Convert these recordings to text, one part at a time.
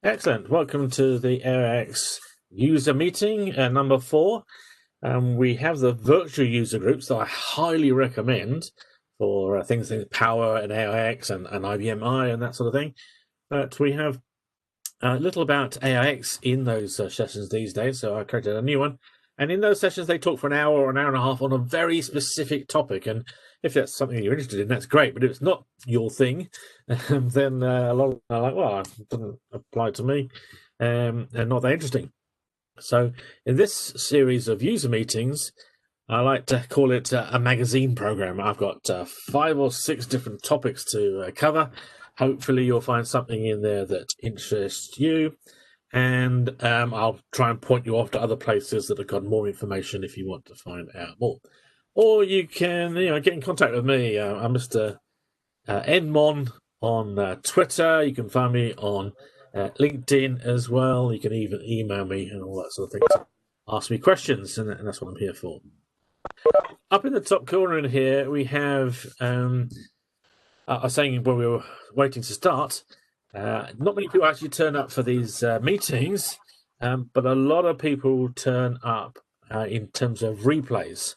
Excellent. Welcome to the AIX User Meeting, number 4. We have the virtual user groups that I highly recommend for things like Power and AIX and IBM I and that sort of thing. But we have a little about AIX in those sessions these days, so I created a new one. And in those sessions, they talk for an hour or an hour and a half on a very specific topic. And if that's something you're interested in, that's great. But if it's not your thing, then a lot of them are like, well, it doesn't apply to me, and not that interesting. So in this series of user meetings, I like to call it a magazine program. I've got 5 or 6 different topics to cover. Hopefully you'll find something in there that interests you. And I'll try and point you off to other places that have got more information if you want to find out more. Or you can get in contact with me. I'm Mr. njmon on Twitter. You can find me on LinkedIn as well. You can even email me and all that sort of thing. So ask me questions, and that's what I'm here for. Up in the top corner in here, we have, I was saying when we were waiting to start, not many people actually turn up for these meetings, but a lot of people turn up in terms of replays.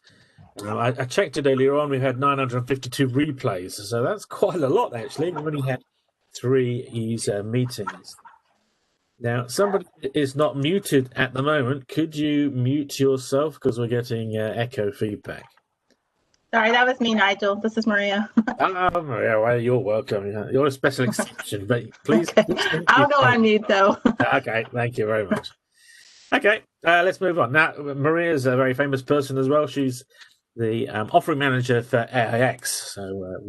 I checked it earlier on. We had 952 replays, so that's quite a lot actually. We only had 3 user meetings. Now, somebody is not muted at the moment. Could you mute yourself because we're getting echo feedback? Sorry, that was me, Nigel. This is Maria. Oh, Maria, well, you're welcome. You're a special exception, but please. Okay. I'll go on mute though. Okay, thank you very much. Okay, let's move on. Now, Maria's a very famous person as well. She's the offering manager for AIX. So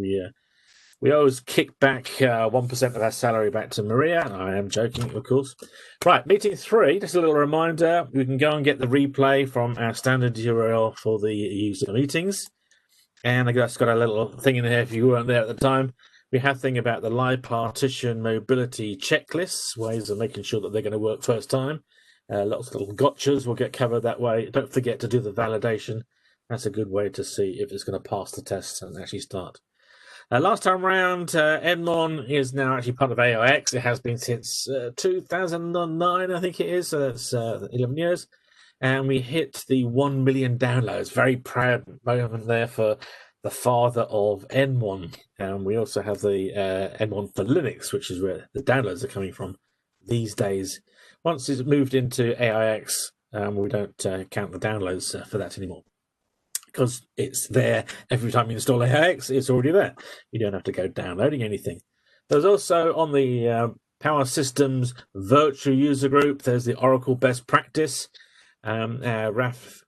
we always kick back 1% of our salary back to Maria. I am joking, of course. Right, meeting 3, just a little reminder. You can go and get the replay from our standard URL for the user meetings. And I just got a little thing in here if you weren't there at the time. We have a thing about the live partition mobility checklists, ways of making sure that they're going to work first time. Lots of little gotchas will get covered that way. Don't forget to do the validation. That's a good way to see if it's going to pass the test and actually start. Last time around, njmon is now actually part of AIX. It has been since 2009, I think it is. So that's 11 years. And we hit the 1 million downloads. Very proud moment there for the father of njmon. And we also have the njmon for Linux, which is where the downloads are coming from these days. Once it's moved into AIX, we don't count the downloads for that anymore, because it's there every time you install AIX. It's already there. You don't have to go downloading anything. There's also on the Power Systems virtual user group, there's the Oracle best practice. Raf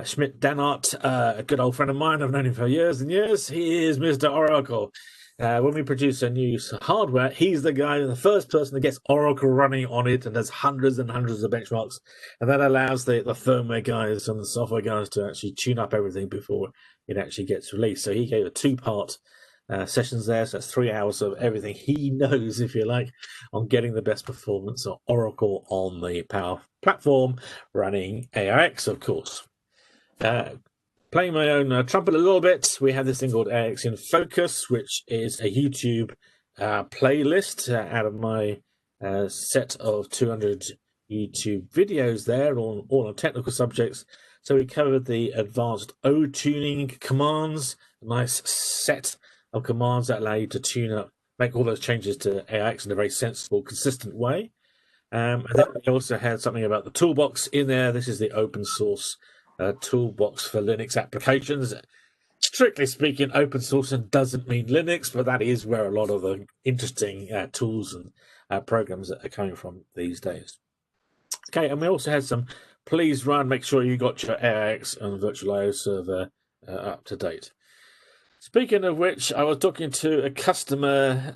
Schmidt-Danart, a good old friend of mine. I've known him for years and years. He is Mr. Oracle. When we produce a new hardware, he's the guy, the first person that gets Oracle running on it, and there's hundreds and hundreds of benchmarks. And that allows the firmware guys and the software guys to actually tune up everything before it actually gets released. So he gave a 2-part sessions there. So that's 3 hours of everything he knows, if you like, on getting the best performance of Oracle on the Power platform, running AIX, of course. Playing my own trumpet a little bit, we have this thing called AIX in Focus, which is a YouTube playlist out of my set of 200 YouTube videos there, all on technical subjects. So we covered the advanced O tuning commands, a nice set of commands that allow you to tune up, make all those changes to AIX in a very sensible, consistent way. And then we also had something about the toolbox in there. This is the open source toolbox for Linux applications. Strictly speaking, open source doesn't mean Linux, but that is where a lot of the interesting tools and programs are coming from these days. Okay, and we also had some please run, make sure you got your AIX and virtual IO server up to date. Speaking of which, I was talking to a customer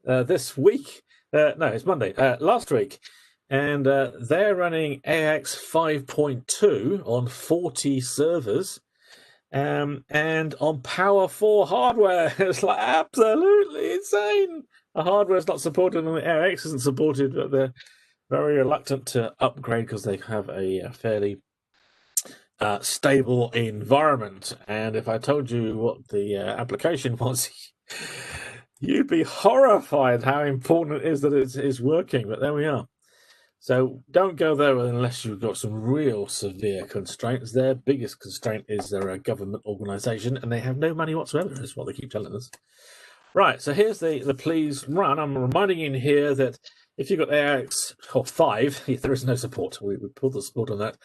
this week. No, it's Monday, last week. And they're running AIX 5.2 on 40 servers and on Power 4 hardware. It's like absolutely insane. The hardware is not supported and the AIX isn't supported, but they're very reluctant to upgrade because they have a fairly stable environment. And if I told you what the application was, You'd be horrified how important it is that it's working, but there we are. So don't go there unless you've got some real severe constraints. Their biggest constraint is they're a government organisation and they have no money whatsoever, is what they keep telling us. Right, so here's the please run. I'm reminding you in here that if you've got AIX 5, there is no support. We pulled the support on that.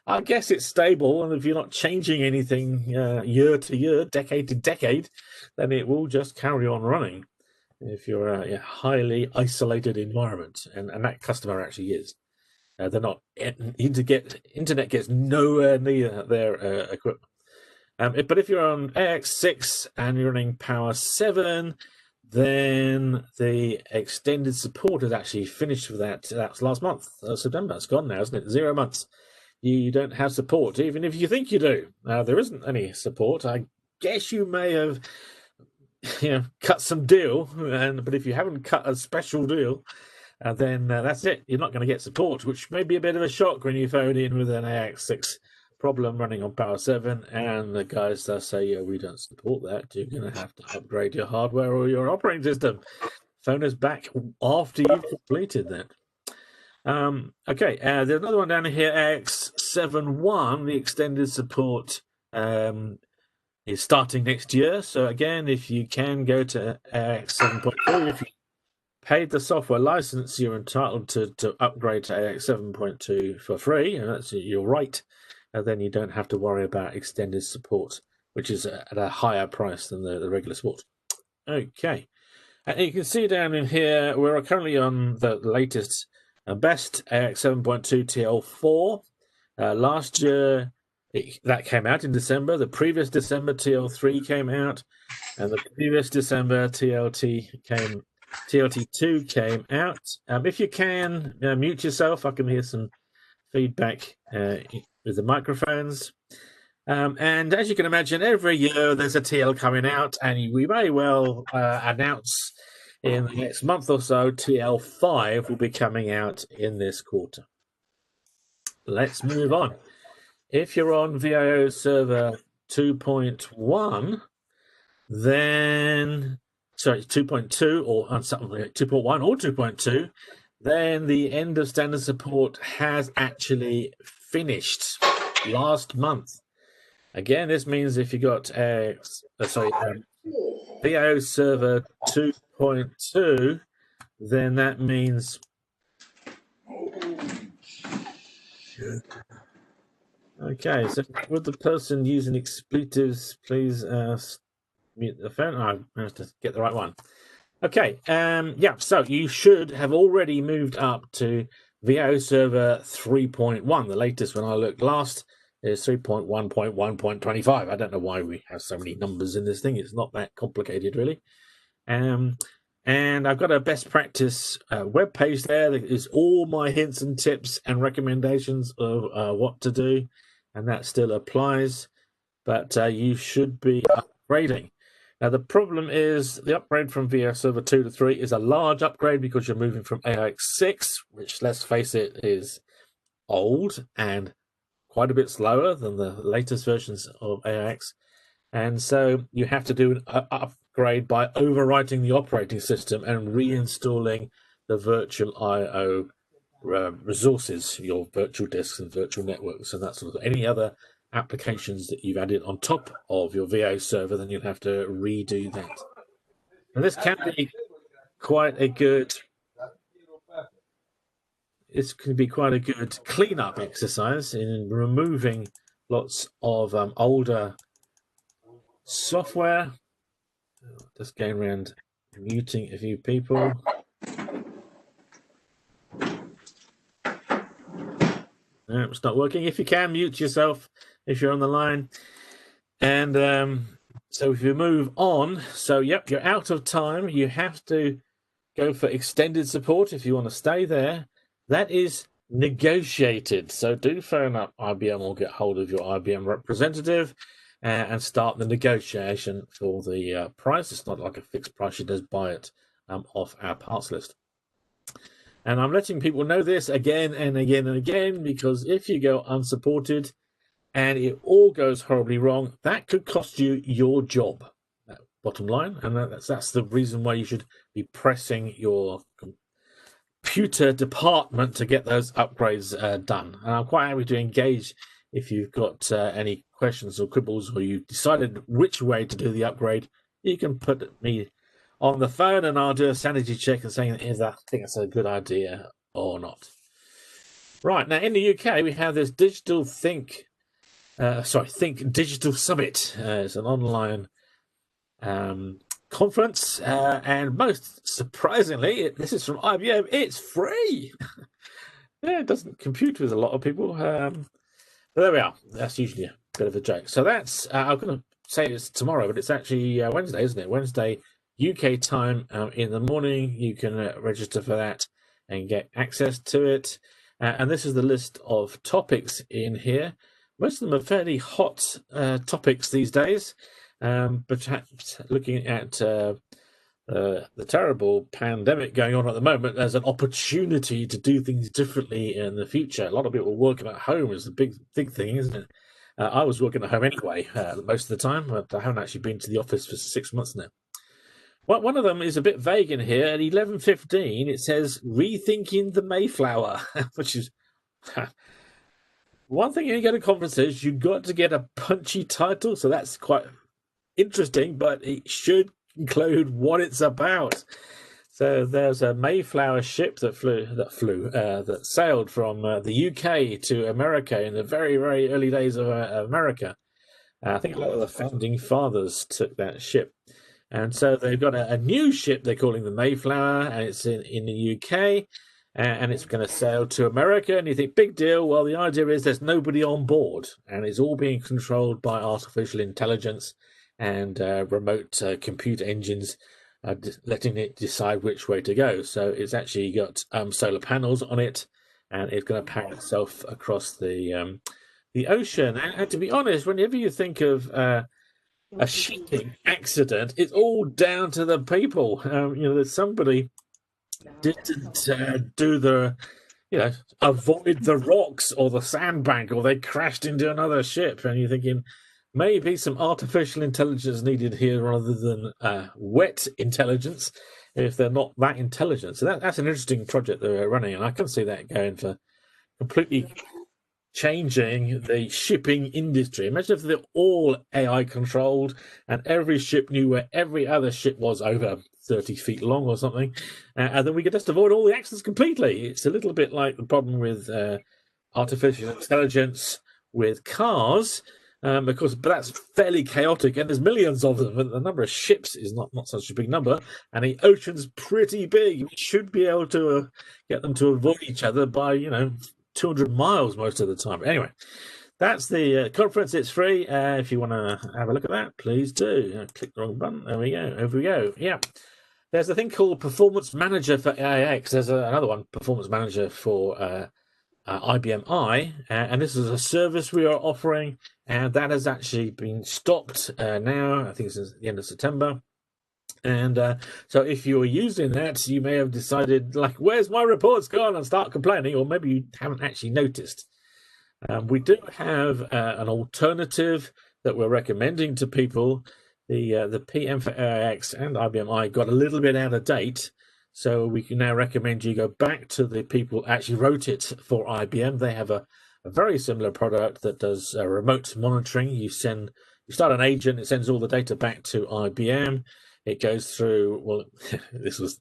I guess it's stable, and if you're not changing anything year to year, decade to decade, then it will just carry on running if you're a highly isolated environment, and that customer actually is. They're not. Internet gets nowhere near their equipment. But if you're on AIX 6 and you're running POWER7, then the extended support is actually finished for that. That was last month, September. It's gone now, isn't it? 0 months. You don't have support, even if you think you do. There isn't any support. I guess you may have cut some deal, but if you haven't cut a special deal, then that's it. You're not going to get support, which may be a bit of a shock when you phone in with an AIX 6 problem running on POWER7, and the guys say, yeah, we don't support that. You're going to have to upgrade your hardware or your operating system. Phone us back after you've completed that. Okay, there's another one down here, AIX 7.1, the extended support is starting next year. So again, if you can go to AIX 7.2, if you paid the software license, you're entitled to upgrade to AIX 7.2 for free, and that's your right. And then you don't have to worry about extended support, which is at a higher price than the regular support. Okay, and you can see down in here, we're currently on the latest and best AIX 7.2 TL4. Last year, that came out in December. The previous December, TL3 came out, and the previous December, TLT2 came out. If you can, mute yourself. I can hear some feedback with the microphones. And as you can imagine, every year there's a TL coming out, and we may well announce in the next month or so, TL5 will be coming out in this quarter. Let's move on. If you're on VIOS Server 2.1, then, sorry, 2.2 or something like 2.1 or 2.2, then the end of standard support has actually finished last month. Again, this means if you got VIOS Server 2.2, then that means okay, so would the person using expletives please mute the phone? I have to get the right one. Okay, yeah, so you should have already moved up to VIOS Server 3.1. The latest when I looked last is 3.1.1.25. I don't know why we have so many numbers in this thing. It's not that complicated, really. And I've got a best practice web page there. That is all my hints and tips and recommendations of what to do, and that still applies. But you should be upgrading. Now, the problem is the upgrade from VIOS Server 2 to 3 is a large upgrade because you're moving from AIX 6, which, let's face it, is old and quite a bit slower than the latest versions of AIX. And so you have to do an upgrade by overwriting the operating system and reinstalling the virtual I/O resources, your virtual disks and virtual networks and that sort of thing. Any other applications that you've added on top of your VIOS server, then you'll have to redo that. And this can be quite a good cleanup exercise in removing lots of older software. Just going around muting a few people. No, it's not working. If you can, mute yourself if you're on the line. And so if you move on, so yep, you're out of time. You have to go for extended support if you want to stay there. That is negotiated. So do phone up IBM or get hold of your IBM representative and start the negotiation for the price. It's not like a fixed price. You just buy it off our parts list. And I'm letting people know this again and again and again, because if you go unsupported and it all goes horribly wrong, that could cost you your job. bottom line, and that's the reason why you should be pressing your computer department to get those upgrades done. And I'm quite happy to engage if you've got any questions or quibbles, or you've decided which way to do the upgrade. You can put me on the phone and I'll do a sanity check and say, is that, I think it's a good idea or not. Right, now in the UK we have this Think Digital Summit. It's an online conference, and most surprisingly, this is from IBM, it's free. Yeah, it doesn't compute with a lot of people. But there we are. That's usually a bit of a joke. So that's, I'm going to say it's tomorrow, but it's actually Wednesday, isn't it? Wednesday, UK time in the morning. You can register for that and get access to it. And this is the list of topics in here. Most of them are fairly hot topics these days. But perhaps looking at the terrible pandemic going on at the moment, there's an opportunity to do things differently in the future. A lot of people working at home is the big thing, isn't it? I was working at home anyway most of the time, but I haven't actually been to the office for 6 months now. Well, one of them is a bit vague in here. At 11:15, it says Rethinking the Mayflower, which is one thing when you go to conferences, you've got to get a punchy title, so that's quite interesting, but it should include what it's about. So there's a Mayflower ship that sailed from the UK to America in the very, very early days of America. I think a lot of the founding fathers took that ship. And so they've got a new ship they're calling the Mayflower, and it's in the UK, and it's going to sail to America. And you think, big deal. Well, the idea is there's nobody on board, and it's all being controlled by artificial intelligence and remote computer engines, letting it decide which way to go. So it's actually got solar panels on it, and it's going to power itself across the ocean. And to be honest, whenever you think of a shipping accident, it's all down to the people. That somebody didn't do the, avoid the rocks or the sandbank, or they crashed into another ship, and you're thinking maybe some artificial intelligence needed here rather than wet intelligence if they're not that intelligent. So that's an interesting project they're running, and I can see that going for completely changing the shipping industry. Imagine if they're all AI controlled and every ship knew where every other ship was over 30 feet long or something, and then we could just avoid all the accidents completely. It's a little bit like the problem with artificial intelligence with cars, but that's fairly chaotic, and there's millions of them, and the number of ships is not such a big number, and the ocean's pretty big. We should be able to get them to avoid each other by 200 miles most of the time. But anyway, that's the conference. It's free. If you want to have a look at that, please do. Click the wrong button. There we go. Over we go. Yeah. There's a thing called Performance Manager for AIX. There's another one, Performance Manager for IBM I, and this is a service we are offering, and that has actually been stopped now. I think it's at the end of September. And so if you're using that, you may have decided, like, where's my reports gone, and start complaining, or maybe you haven't actually noticed. We do have an alternative that we're recommending to people. The PM for AIX and IBM I got a little bit out of date, so we can now recommend you go back to the people who actually wrote it for IBM. They have a very similar product that does remote monitoring. You start an agent, it sends all the data back to IBM. It goes through, well, this was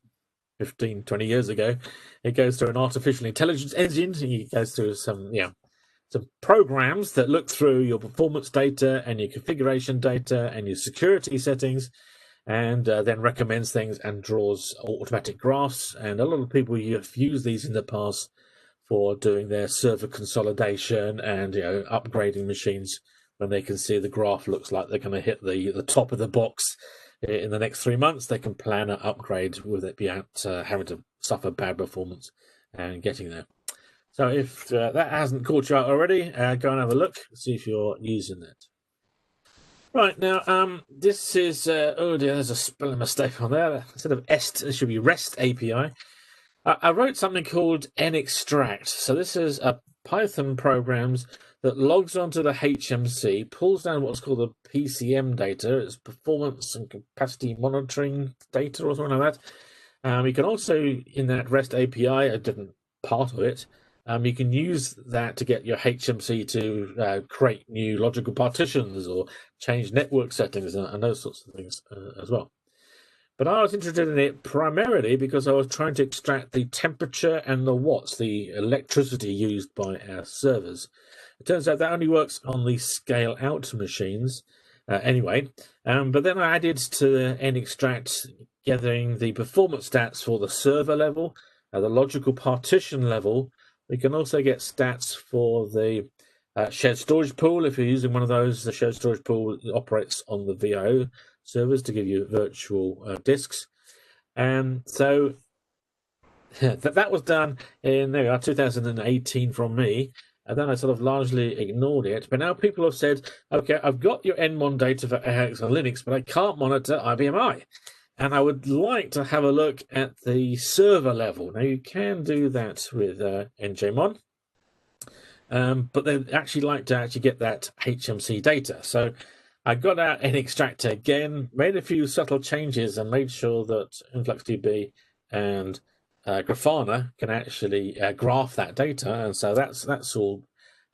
15, 20 years ago. It goes through an artificial intelligence engine. It goes through some programs that look through your performance data and your configuration data and your security settings, and then recommends things and draws automatic graphs. And a lot of people have used these in the past for doing their server consolidation and upgrading machines when they can see the graph looks like they're going to hit the top of the box in the next 3 months. They can plan an upgrade without having to suffer bad performance and getting there. So if that hasn't caught you out already, go and have a look, see if you're using it. Right, now, this is, oh dear, there's a spelling mistake on there. Instead of EST, it should be REST API. I wrote something called nextract. So this is Python programs that logs onto the HMC, pulls down what's called the PCM data. It's performance and capacity monitoring data or something like that. You can also, in that REST API, a different part of it, you can use that to get your HMC to create new logical partitions or change network settings and those sorts of things as well. But I was interested in it primarily because I was trying to extract the temperature and the watts, the electricity used by our servers. It turns out that only works on the scale-out machines anyway. But then I added to nextract gathering the performance stats for the server level, the logical partition level. We can also get stats for the shared storage pool. If you're using one of those, the shared storage pool operates on the VIO servers to give you virtual disks. And so that was done in 2018 from me. And then I sort of largely ignored it. But now people have said, okay, I've got your njmon data for AIX on Linux, but I can't monitor IBM I. And I would like to have a look at the server level. Now, you can do that with njmon, but they'd actually like to actually get that HMC data. So I got out nextract again, made a few subtle changes, and made sure that InfluxDB and Grafana can actually graph that data. And so that's all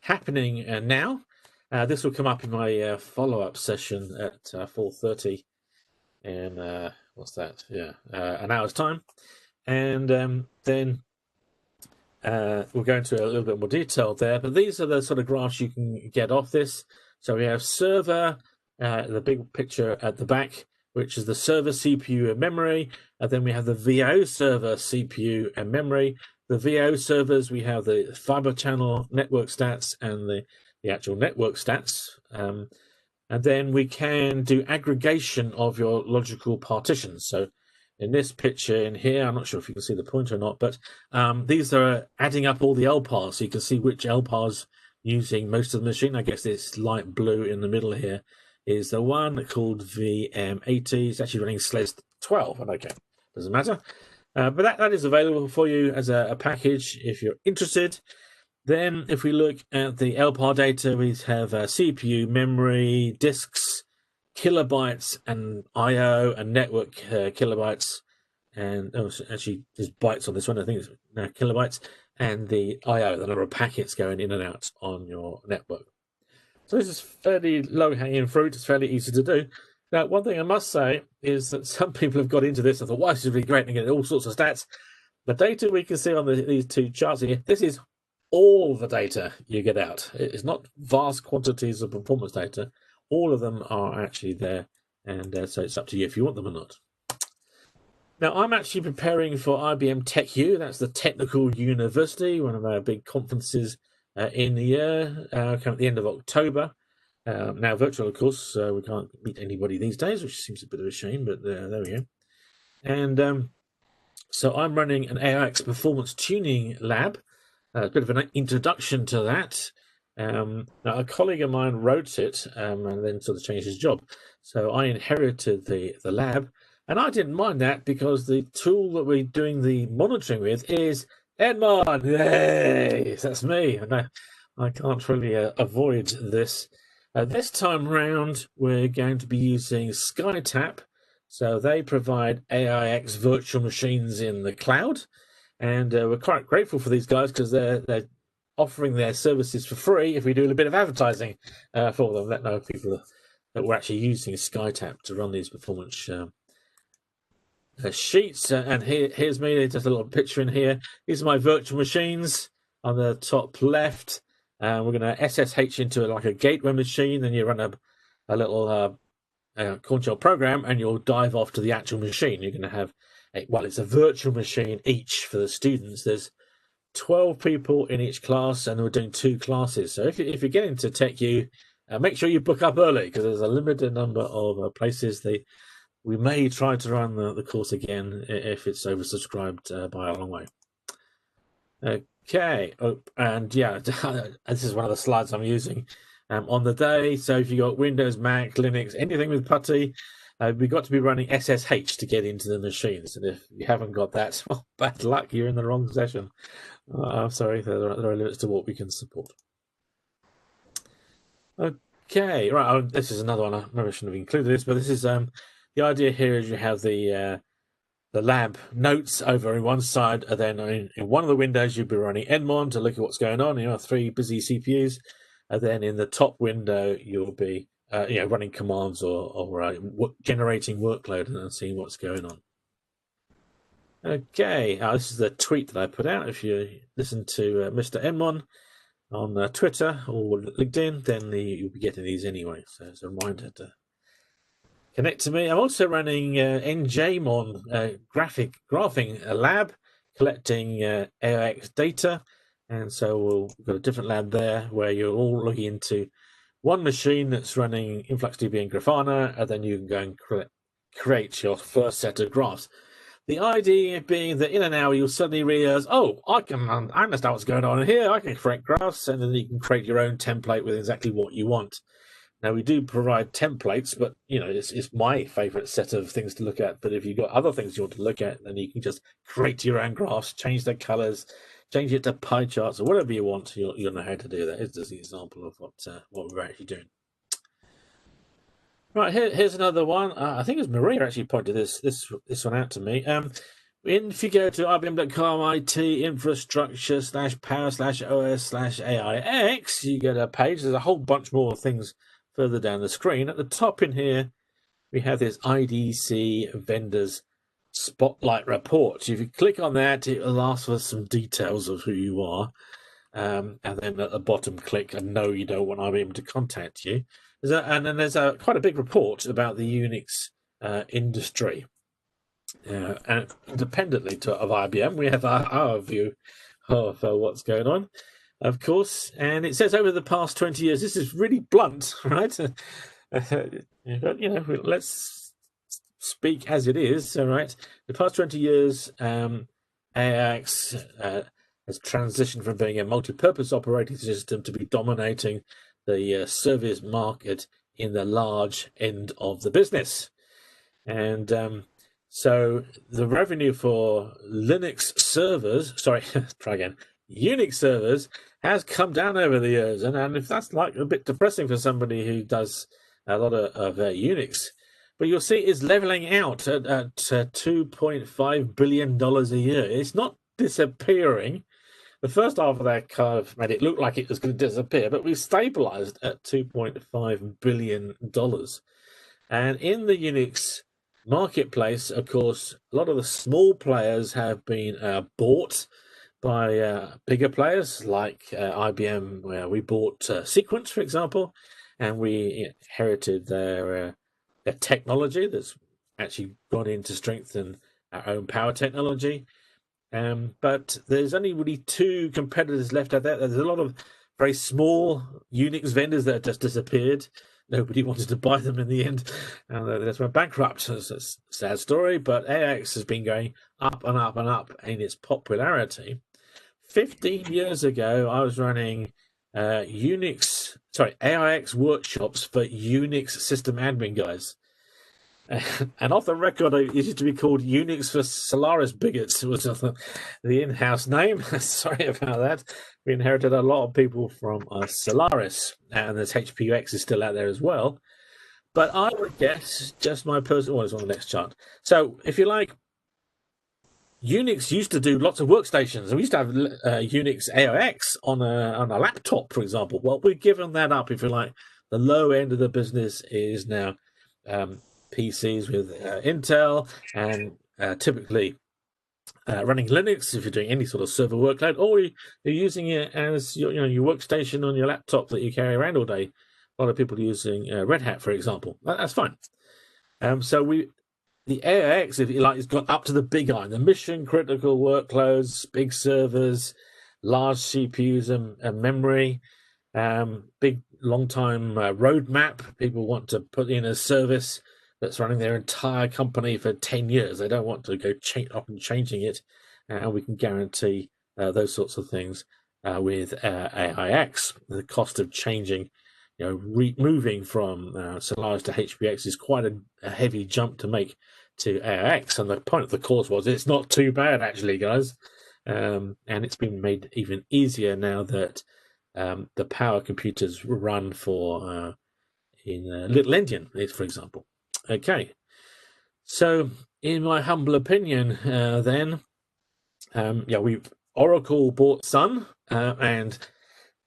happening now. This will come up in my follow-up session at 4:30 in what's that? Yeah, an hour's time. And then we'll go into a little bit more detail there. But these are the sort of graphs you can get off this. So we have server, the big picture at the back, which is the server CPU and memory. And then we have the VIO server CPU and memory. The VIO servers, we have the fiber channel network stats and the actual network stats. And then we can do aggregation of your logical partitions. So in this picture in here, I'm not sure if you can see the pointer or not, but these are adding up all the LPARs. So you can see which LPARs using most of the machine. I guess this light blue in the middle here is the one called VM80. It's actually running SLES 12. Okay, doesn't matter. But that is available for you as a package if you're interested. Then if we look at the LPAR data, we have CPU, memory, disks, kilobytes, and I/O and network kilobytes. And actually, there's bytes on this one. I think it's kilobytes. And the I/O, the number of packets going in and out on your network. So this is fairly low-hanging fruit. It's fairly easy to do. Now, one thing I must say is that some people have got into this and thought, wow, this is really great, and get all sorts of stats. The data we can see on these two charts here, this is all the data you get out. It's not vast quantities of performance data. All of them are actually there, and so it's up to you if you want them or not. Now, I'm actually preparing for IBM TechU. That's the Technical University, one of our big conferences in the year, coming at the end of October. Now virtual, of course, so we can't meet anybody these days, which seems a bit of a shame, but there we go. And so I'm running an AIX Performance Tuning Lab, a bit of an introduction to that. Now, a colleague of mine wrote it and then sort of changed his job. So I inherited the lab, and I didn't mind that because the tool that we're doing the monitoring with is njmon. Yay! That's me. And I can't really avoid this. This time round, we're going to be using SkyTap. So they provide AIX virtual machines in the cloud. And we're quite grateful for these guys because they're offering their services for free if we do a bit of advertising for them. Let know people that we're actually using SkyTap to run these performance sheets. And here's me, just a little picture in here. These are my virtual machines on the top left. We're going to SSH into like a gateway machine, then you run a little corn shell program, and you'll dive off to the actual machine. You're going to have it's a virtual machine each for the students. There's 12 people in each class, and we're doing 2 classes. So if you get into TechU, make sure you book up early because there's a limited number of places. We may try to run the course again if it's oversubscribed by a long way. Okay, and yeah, this is one of the slides I'm using on the day. So if you got Windows, Mac, Linux, anything with PuTTY, we've got to be running SSH to get into the machines. And if you haven't got that, well, bad luck, you're in the wrong session. I'm sorry, there are limits to what we can support. Okay, right. Oh, this is another one. I maybe shouldn't have included this, but this is the idea here is you have the lab notes over in one side, and then in one of the windows you'll be running njmon to look at what's going on. You know, 3 busy CPUs, and then in the top window you'll be running commands or generating workload and seeing what's going on. Okay, this is the tweet that I put out. If you listen to Mr. njmon on Twitter or LinkedIn, then you'll be getting these anyway. So it's a reminder to connect to me. I'm also running njmon graphing lab, collecting AIX data. And so we've got a different lab there where you're all looking into one machine that's running InfluxDB and Grafana, and then you can go and create your first set of graphs. The idea being that in an hour you'll suddenly realize, oh, I understand what's going on here. I can create graphs, and then you can create your own template with exactly what you want. Now, we do provide templates, but it's my favorite set of things to look at. But if you've got other things you want to look at, then you can just create your own graphs, change the colors, change it to pie charts or whatever you want. You'll know how to do that. Here's just an example of what we're actually doing. Right, here's another one. I think it was Maria actually pointed this one out to me. If you go to ibm.com IT infrastructure /power/os/AIX, you get a page. There's a whole bunch more things further down the screen. At the top in here, we have this IDC vendors spotlight report. If you click on that, it will ask for some details of who you are. And then at the bottom, click and no, you don't want IBM to contact you. And then there's quite a big report about the UNIX industry. And independently of IBM, we have our view of what's going on, of course. And it says over the past 20 years, this is really blunt, right? Let's speak as it is, all right? The past 20 years, AIX has transitioned from being a multi-purpose operating system to be dominating the service market in the large end of the business. And so the revenue for Unix servers has come down over the years. And if that's like a bit depressing for somebody who does a lot of Unix, but you'll see it's leveling out at $2.5 billion a year. It's not disappearing. The first half of that kind of made it look like it was going to disappear, but we stabilized at $2.5 billion. And in the Unix marketplace, of course, a lot of the small players have been bought by bigger players like IBM, where we bought Sequence, for example, and we inherited their technology that's actually gone in to strengthen our own power technology. But there's only really 2 competitors left out there. There's a lot of very small Unix vendors that have just disappeared. Nobody wanted to buy them in the end, and they just went bankrupt. It's a sad story, but AIX has been going up and up and up in its popularity. 15 years ago, I was running AIX workshops for Unix system admin guys. And off the record, it used to be called Unix for Solaris bigots. It was the in-house name. Sorry about that. We inherited a lot of people from Solaris, and there's HPUX is still out there as well. But I would guess, just my personal, it's on the next chart. So if you like, Unix used to do lots of workstations. We used to have Unix AIX on a laptop, for example. Well, we've given that up, if you like. The low end of the business is now PCs with Intel and typically running Linux if you're doing any sort of server workload, or you're using it as your workstation on your laptop that you carry around all day. A lot of people using Red Hat, for example. That's fine. The AIX, if you like, has gone up to the big iron, the mission critical workloads, big servers, large CPUs and memory, big long time roadmap. People want to put in a service that's running their entire company for 10 years. They don't want to go up and changing it. And we can guarantee those sorts of things with AIX. The cost of changing, moving from Solaris to HPX is quite a heavy jump to make to AIX. And the point of the course was it's not too bad, actually, guys. And it's been made even easier now that the power computers run for in little endian, for example. Okay, so in my humble opinion, Oracle bought Sun and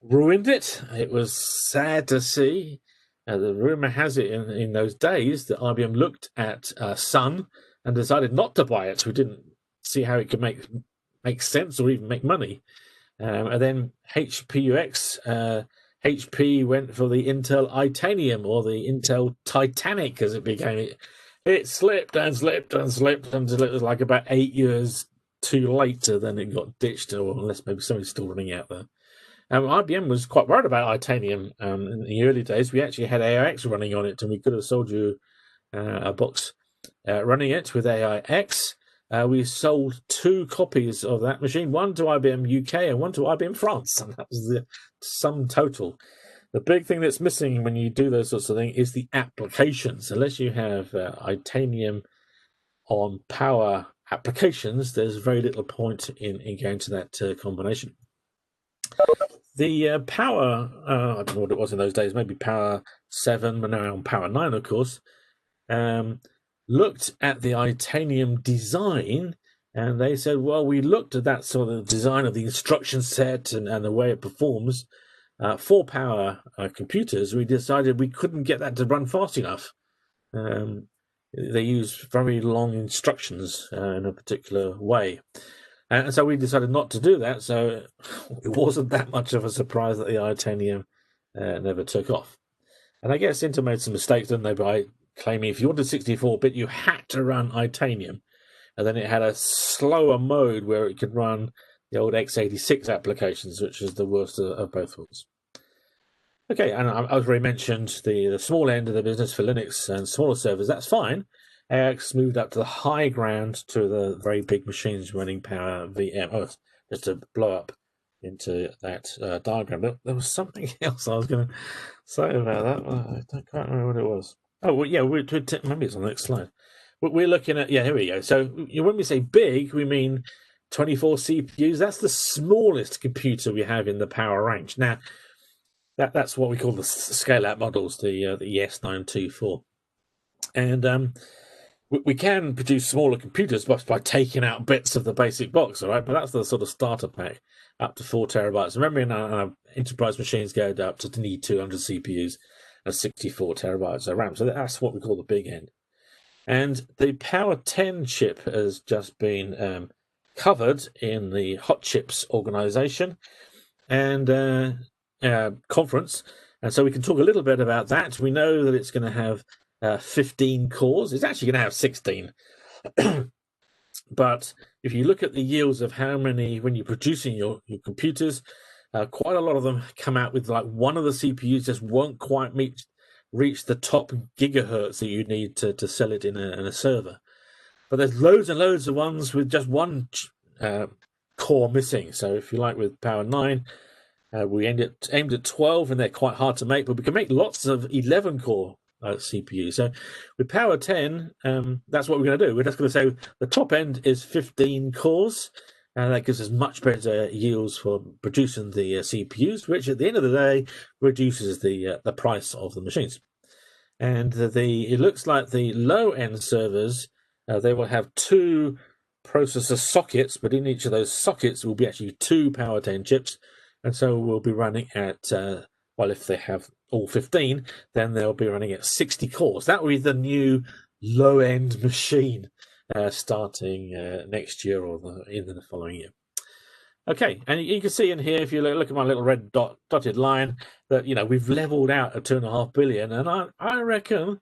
ruined it. It was sad to see. The rumor has it in those days that IBM looked at Sun and decided not to buy it. We didn't see how it could make sense or even make money. And then HPUX, HP went for the Intel Itanium, or the Intel Titanic as it became. It slipped and slipped and slipped until it was like about 8 years too late. Then it got ditched, or unless maybe somebody's still running out there. IBM was quite worried about Itanium in the early days. We actually had AIX running on it, and we could have sold you a box running it with AIX. We sold 2 copies of that machine, one to IBM UK and one to IBM France, and that was the sum total. The big thing that's missing when you do those sorts of things is the applications. Unless you have Itanium on power applications, there's very little point in going to that combination. The power, I don't know what it was in those days, maybe POWER7, but now on POWER9, of course, looked at the Itanium design, and they said, well, we looked at that sort of design of the instruction set and the way it performs for power computers. We decided we couldn't get that to run fast enough. They use very long instructions in a particular way. And so we decided not to do that, so it wasn't that much of a surprise that the Itanium never took off. And I guess Intel made some mistakes, didn't they, by claiming if you wanted 64-bit, you had to run Itanium. And then it had a slower mode where it could run the old x86 applications, which is the worst of both worlds. Okay, and I've already mentioned the small end of the business for Linux and smaller servers. That's fine. AIX moved up to the high ground to the very big machines running Power VM. Oh, just to blow up into that diagram. But there was something else I was going to say about that. I don't quite remember what it was. Oh, well, yeah, maybe it's on the next slide. We're looking at, here we go. So when we say big, we mean 24 CPUs. That's the smallest computer we have in the power range. Now, that's what we call the scale-out models, the ES924. And we can produce smaller computers by taking out bits of the basic box, all right? But that's the sort of starter pack, up to 4 terabytes. Remember, in our enterprise machines go up to need 200 CPUs and 64 terabytes of RAM. So that's what we call the big end. And the Power 10 chip has just been covered in the Hot Chips organization and conference. And so we can talk a little bit about that. We know that it's going to have 15 cores. It's actually going to have 16. But if you look at the yields of how many, when you're producing your computers, quite a lot of them come out with like one of the CPUs just won't quite reach the top gigahertz that you need to sell it in a server. But there's loads and loads of ones with just one core missing. So if you like, with Power 9, we aimed at 12, and they're quite hard to make, but we can make lots of 11 core CPUs. So with Power 10, that's what we're going to do. We're just going to say the top end is 15 cores, and that gives us much better yields for producing the CPUs, which at the end of the day reduces the price of the machines. And it looks like the low-end servers, they will have 2 processor sockets, but in each of those sockets will be actually 2 Power 10 chips, and so we'll be running at, well, if they have all 15, then they'll be running at 60 cores. That will be the new low-end machine starting next year or in the following year. Okay, and you can see in here, if you look at my little red dotted line, that we've leveled out at 2.5 billion, and I reckon,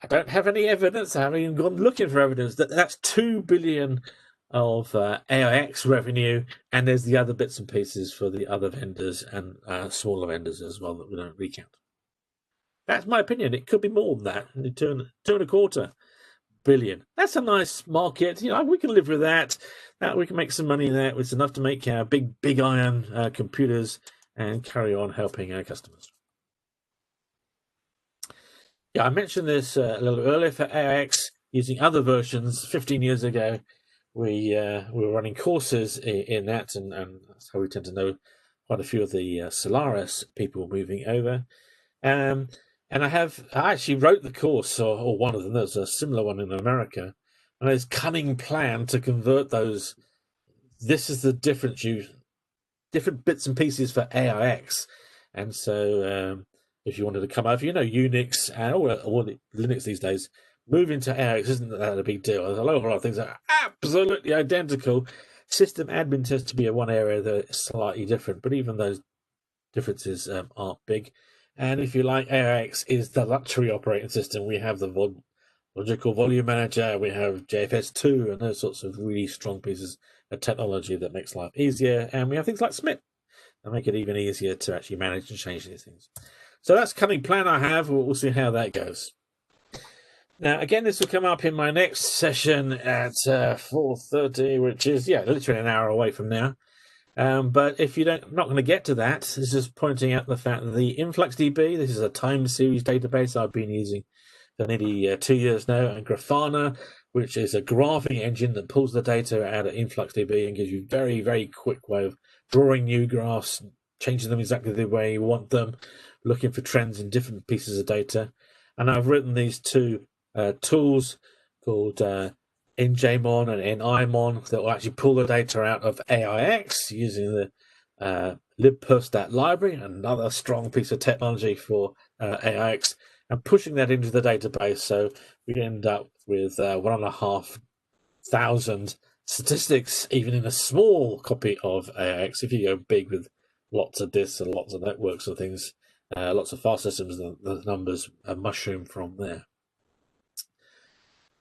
I don't have any evidence, I haven't even gone looking for evidence, that's 2 billion of AIX revenue, and there's the other bits and pieces for the other vendors and smaller vendors as well that we don't recount. That's my opinion. It could be more than that. 2.25 billion. That's a nice market. We can live with that. We can make some money in that. It's enough to make our big iron computers and carry on helping our customers. Yeah, I mentioned this a little earlier for AIX using other versions. 15 years ago, we were running courses in that, and that's how we tend to know quite a few of the Solaris people moving over. And I actually wrote the course, or one of them. There's a similar one in America, and there's cunning plan to convert those. This is the difference. Different bits and pieces for AIX, and so if you wanted to come over, Unix and all the Linux these days, moving to AIX isn't that a big deal. There's a lot of things that are absolutely identical. System admin tends to be one area that's slightly different, but even those differences aren't big. And if you like, AIX is the luxury operating system. We have the logical volume manager, we have JFS2, and those sorts of really strong pieces of technology that makes life easier. And we have things like SMIT that make it even easier to actually manage and change these things. So that's cunning plan I have. We'll see how that goes. Now, again, this will come up in my next session at 4:30, which is, literally an hour away from now. But if you're not going to get to that, this is pointing out the fact that the InfluxDB, this is a time series database I've been using for nearly 2 years now, and Grafana, which is a graphing engine that pulls the data out of InfluxDB and gives you a very, very quick way of drawing new graphs, changing them exactly the way you want them, looking for trends in different pieces of data. And I've written these two tools called njmon and nimon that will actually pull the data out of AIX using the libperstat library, another strong piece of technology for AIX, and pushing that into the database. So we end up with 1,500 statistics, even in a small copy of AIX. If you go big with lots of disks and lots of networks and things, lots of file systems, the numbers mushroom from there.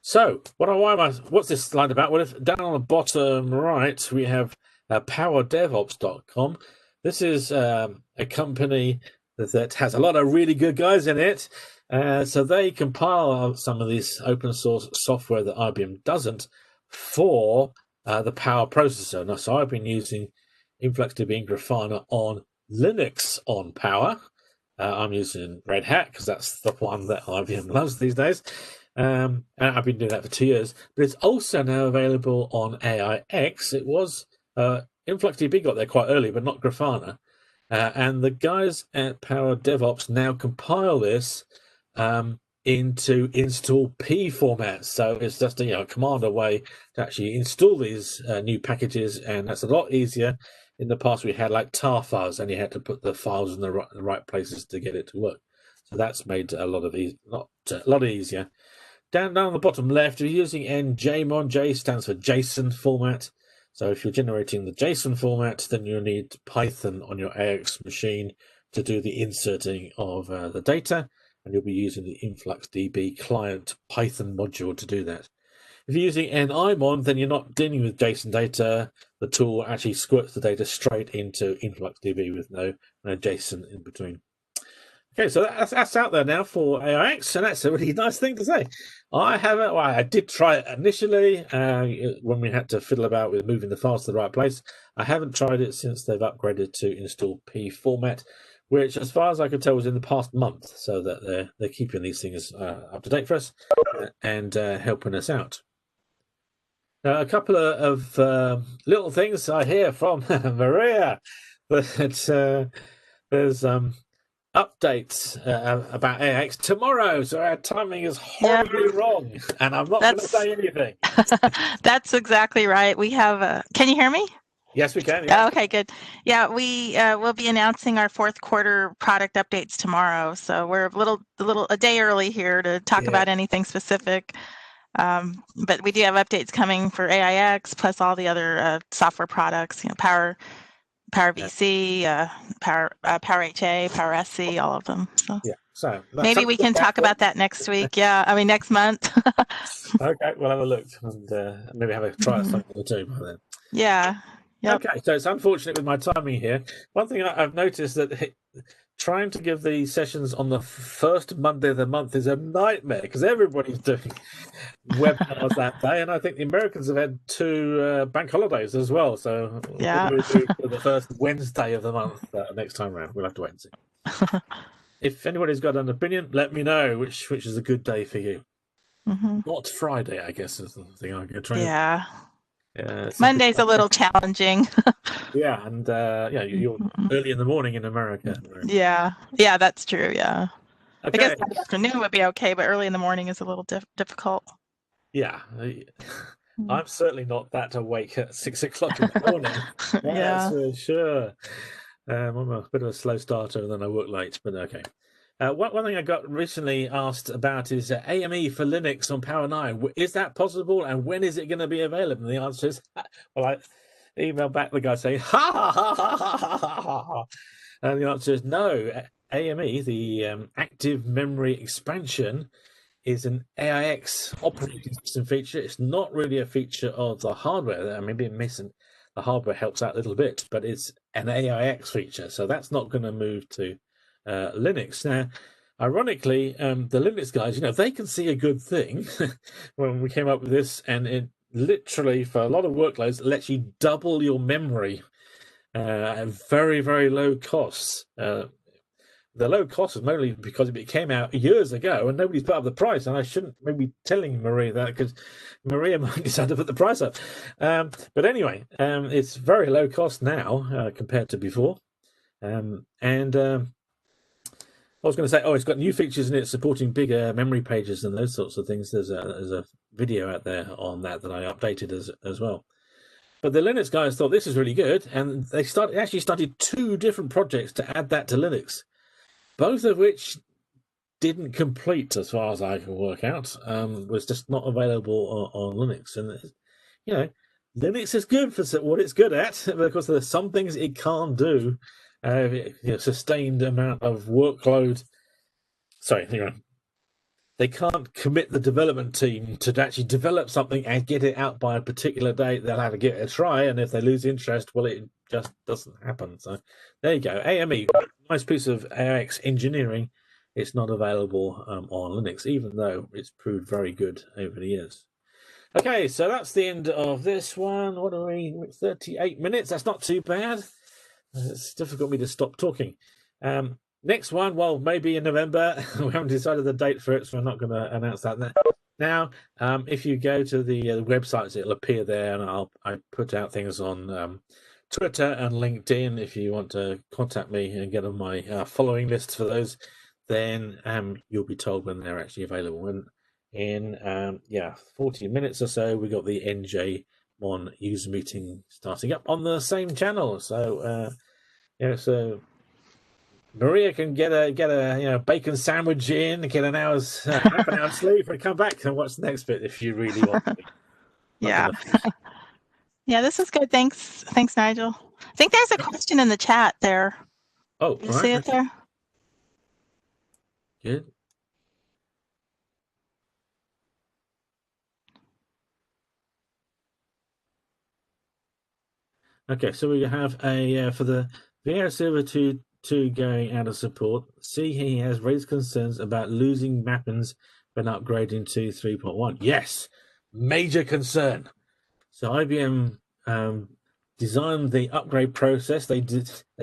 So, what's this slide about? Well, down on the bottom right, we have Powerdevops.com. This is a company that has a lot of really good guys in it. So they compile some of this open source software that IBM doesn't for the Power processor. Now, so I've been using InfluxDB and Grafana on Linux on Power. I'm using Red Hat because that's the one that IBM loves these days. And I've been doing that for 2 years, but it's also now available on AIX. It was InfluxDB got there quite early, but not Grafana. And the guys at Powerdevops now compile this into install P format. So it's just a command away to actually install these new packages, and that's a lot easier. In the past, we had like tar files, and you had to put the files in the right places to get it to work. So that's made a lot easier. Down on the bottom left, you're using njmon. J stands for JSON format. So if you're generating the JSON format, then you'll need Python on your AIX machine to do the inserting of the data, and you'll be using the InfluxDB client Python module to do that. If you're using nimon, then you're not dealing with JSON data. The tool actually squirts the data straight into InfluxDB with no JSON in between. Okay, so that's out there now for AIX, and that's a really nice thing to say. I did try it initially when we had to fiddle about with moving the files to the right place. I haven't tried it since they've upgraded to install P format, which, as far as I could tell, was in the past month. So that they're keeping these things up to date for us and helping us out. Now, a couple of little things I hear from Maria, but there's updates about AIX tomorrow, so our timing is horribly wrong, and I'm not going to say anything. That's exactly right. We have can you hear me? Yes, we can. Yeah. Okay, good. Yeah, we will be announcing our fourth quarter product updates tomorrow, so we're a day early here to talk about anything specific. But we do have updates coming for AIX plus all the other software products, Power VC, Power HA, Power SC, all of them. So maybe we can talk about that next week. Next month. Okay, we'll have a look and maybe have a try at something or two by then. Yeah. Yep. Okay, so it's unfortunate with my timing here. One thing I've noticed that trying to give the sessions on the first Monday of the month is a nightmare because everybody's doing webinars that day, and I think the Americans have had 2 bank holidays as well. So we'll do the first Wednesday of the month next time around. We'll have to wait and see. If anybody's got an opinion, let me know which is a good day for you. Not Friday, I guess, is the thing I'm going to try. Yeah. Monday's a little challenging. Yeah, and yeah, you're early in the morning in America. Yeah, that's true. Yeah. Okay. I guess the afternoon would be okay, but early in the morning is a little difficult. Yeah, I'm certainly not that awake at 6 o'clock in the morning. Yeah. That's for sure. I'm a bit of a slow starter, and then I work late, but okay. One thing I got recently asked about is AME for Linux on Power 9. Is that possible, and when is it going to be available? And the answer is, well, I emailed back the guy saying, ha, ha, ha, ha, ha, ha, ha, ha. And the answer is no. AME, the Active Memory Expansion, is an AIX operating system feature. It's not really a feature of the hardware. Maybe the hardware helps out a little bit, but it's an AIX feature. So that's not going to move to Linux. Now, ironically, the Linux guys, they can see a good thing when we came up with this, and it literally, for a lot of workloads, lets you double your memory at very, very low costs. The low cost is mainly because it came out years ago and nobody's put up the price. And I shouldn't maybe telling Maria that, because Maria might decide to put the price up. But anyway, it's very low cost now compared to before. I was going to say, it's got new features in it supporting bigger memory pages and those sorts of things. There's a video out there on that I updated as well. But the Linux guys thought this is really good, and they actually started 2 different projects to add that to Linux, both of which didn't complete, as far as I can work out. Was just not available on Linux. And Linux is good for what it's good at, but of course there's some things it can't do. Sustained amount of workload. Sorry, they can't commit the development team to actually develop something and get it out by a particular date. They'll have to give it a try, and if they lose interest, well, it just doesn't happen. So there you go. AME, nice piece of AIX engineering. It's not available on Linux, even though it's proved very good over the years. Okay, so that's the end of this one. What are we? 38 minutes. That's not too bad. It's difficult for me to stop talking. Next one, well, maybe in November. We haven't decided the date for it, so I'm not going to announce that now. If you go to the websites, it'll appear there, and I put out things on Twitter and LinkedIn. If you want to contact me and get on my following list for those, then you'll be told when they're actually available. And in 40 minutes or so, we got the njmon user meeting starting up on the same channel. So so Maria can get a bacon sandwich in, get an hour's half an hour sleep, and come back and watch the next bit if you really want to. Yeah. Yeah, this is good. Thanks, Nigel. I think there's a question in the chat there. Oh, you see it there? Good. Okay, so we have a for the VIOS Server 2 going out of support. He has raised concerns about losing mappings when upgrading to 3.1. Yes, major concern. So IBM designed the upgrade process. They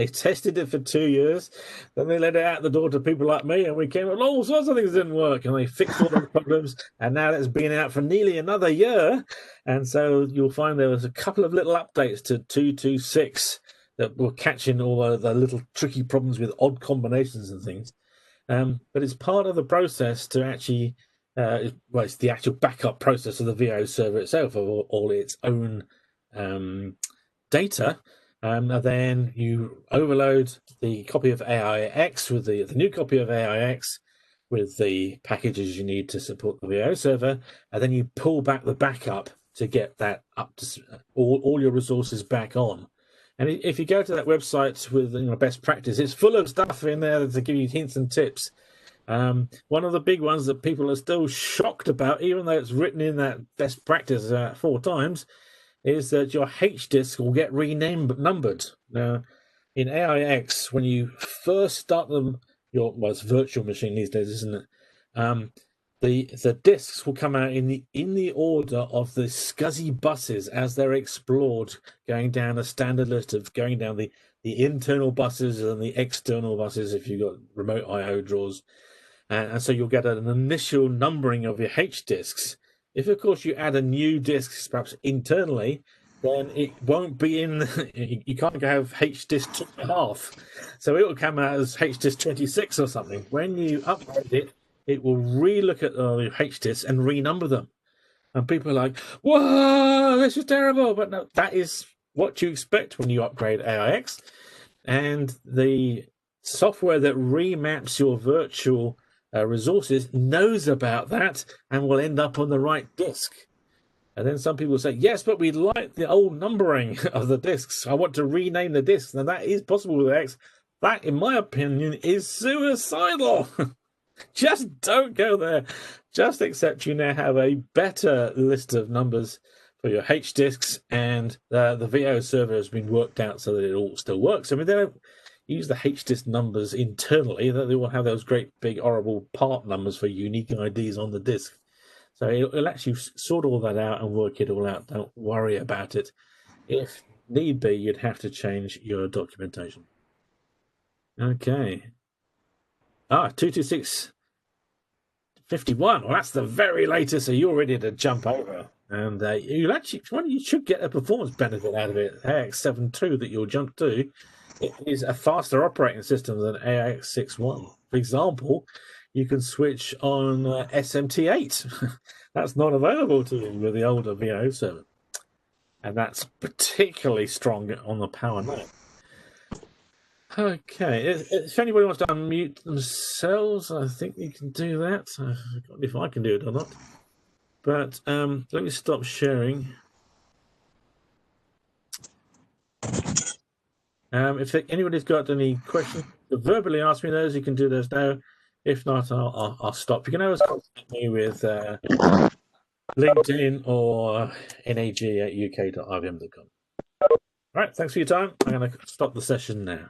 tested it for 2 years. Then they let it out the door to people like me, and we came up, all sorts of things didn't work, and they fixed all the problems. And now it's been out for nearly another year. And so you'll find there was a couple of little updates to 2.2.6 that were catching all the little tricky problems with odd combinations and things. But it's part of the process to actually, it's the actual backup process of the VIOS server itself, of all its own data. And then you overload the copy of AIX with the new copy of AIX with the packages you need to support the VIOS server, and then you pull back the backup to get that up to all your resources back on. And if you go to that website with best practice, it's full of stuff in there to give you hints and tips. One of the big ones that people are still shocked about, even though it's written in that best practice 4 times, is that your H disk will get renumbered. Now, in AIX, when you first start them, it's virtual machine these days, isn't it? The disks will come out in the order of the SCSI buses as they're explored, going down a standard list of going down the internal buses and the external buses if you've got remote I/O drawers. And so you'll get an initial numbering of your H disks. If, of course, you add a new disk, perhaps internally, then it won't be in. You can't have HDisk 2.5, so it will come out as HDisk 26 or something. When you upgrade it, it will relook at the HDisks and renumber them. And people are like, "Whoa, this is terrible!" But no, that is what you expect when you upgrade AIX, and the software that remaps your virtual resources knows about that and will end up on the right disk. And then some people say, yes, but we like the old numbering of the disks. I want to rename the disks. Now, that is possible with AIX. That, in my opinion, is suicidal. Just don't go there. Just accept you now have a better list of numbers for your H disks, and the VIOS server has been worked out so that it all still works. I mean, they don't use the HDisk numbers internally. They will have those great big horrible part numbers for unique IDs on the disk. So it'll actually sort all that out and work it all out. Don't worry about it. If need be, you'd have to change your documentation. Okay. 226.51. Well, that's the very latest, so you're ready to jump over. And you should get a performance benefit out of it. AIX 7.2 that you'll jump to, it is a faster operating system than AIX 6.1. For example, you can switch on SMT8. That's not available to you with the older VIOS server. And that's particularly strong on the POWER9. Okay, if anybody wants to unmute themselves, I think you can do that. I've forgotten if I can do it or not. But let me stop sharing. If anybody's got any questions, verbally ask me those. You can do those now. If not, I'll stop. You can always contact me with LinkedIn or nag@uk.ibm.com. All right, thanks for your time. I'm going to stop the session now.